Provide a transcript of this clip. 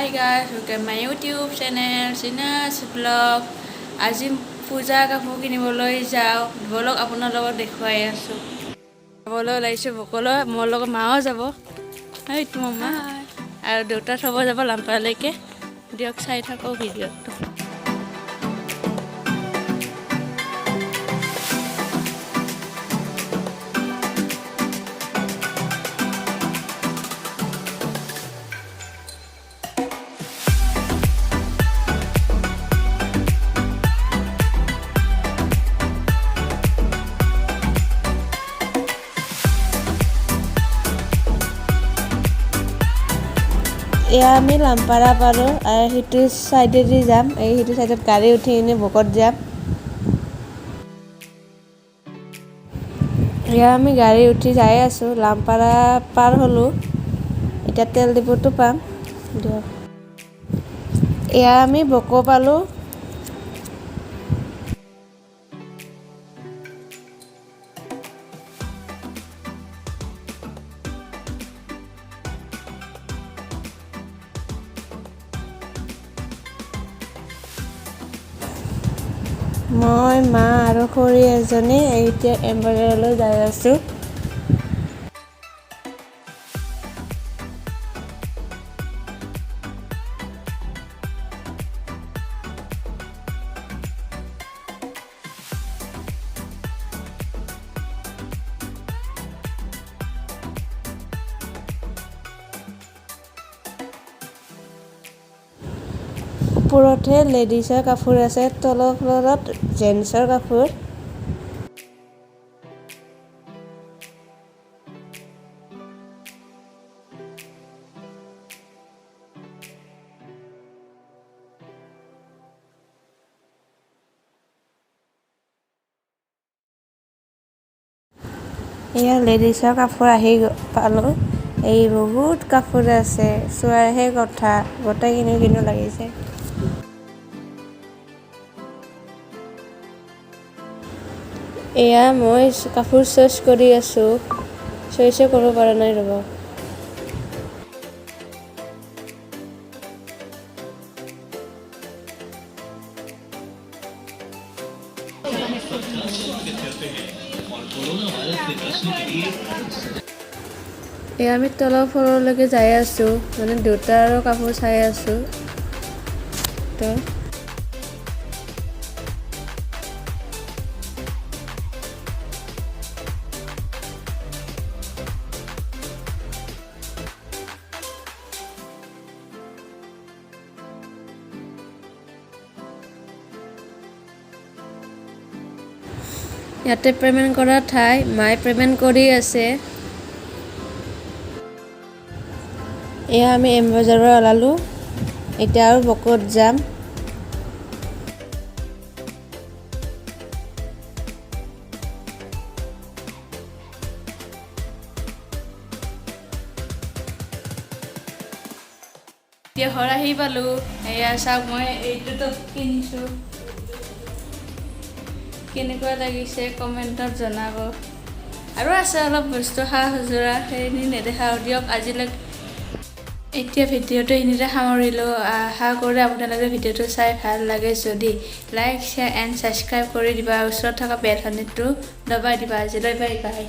Hi guys, welcome my YouTube channel, Sina's vlog. আজি পূজা কাপোৰ কিনিবলৈ যাওঁ বলক আপোনাৰ লগত দেখুৱাই আছো যাবলৈ ওলাইছো বকলৈ মোৰ লগত মাও যাব এইটো মামা আৰু দেউতা থব যাব লাম্পালৈকে দিয়ক চাই থাকো ভিডিঅ'টো এয়া আমি লাম্পাৰা পাৰো আৰু হিটো সাইডেদি যাম এই হিটো সাইডত গাড়ী উঠি ইনে বকত যাম এয়া আমি গাড়ী উঠি যাই আছো লাম্পাৰা পাৰ হলো এটা তেল ডিপুটো পাম দিয়ক এয়া আমি বক পালো মই মা আৰু খুৰী এজনী এতিয়া এম্বজাৰলৈ যাই আছো ওপৰতে লেডিজৰ কাপোৰ আছে তলৰ ফ্লৰত জেন্টছৰ কাপোৰ এয়া লেডিজৰ কাপোৰ আহি পালো এই বহুত কাপোৰ আছে চোৱাৰহে কথা গোটেই কিনো লাগিছে এয়া মই কাপোৰ চইচ কৰি আছো চইচ কৰিব পৰা নাই ৰব এয়া আমি তলৰ ফ্লৰলৈকে যাই আছো মানে দেউতাৰ কাপোৰ চাই আছো তো ইয়াতে পেমেন্ট কৰা ঠাই মাই পেমেন্ট কৰি আছে এয়া আমি এম্বজাৰৰ ওলালো এতিয়া আৰু বকত যাম এতিয়া ঘৰ আহি পালো এয়া চাওক মই এইটোতো কিনিছো কেনেকুৱা লাগিছে কমেন্টত জনাব আৰু আছে অলপ বস্তু হা হুজুৰা সেইনি নেদেখাও দিয়ক আজিলৈ এতিয়া ভিডিঅ'টো ইনিতে সামৰিলো আশা কৰোঁ আপোনালোকে ভিডিঅ'টো চাই ভাল লাগে যদি লাইক শ্বেয়াৰ এণ্ড ছাবস্ক্ৰাইব কৰি দিবা ওচৰত থকা বেল আইকনটো দবাই দিবা আজিলৈ বাই বাই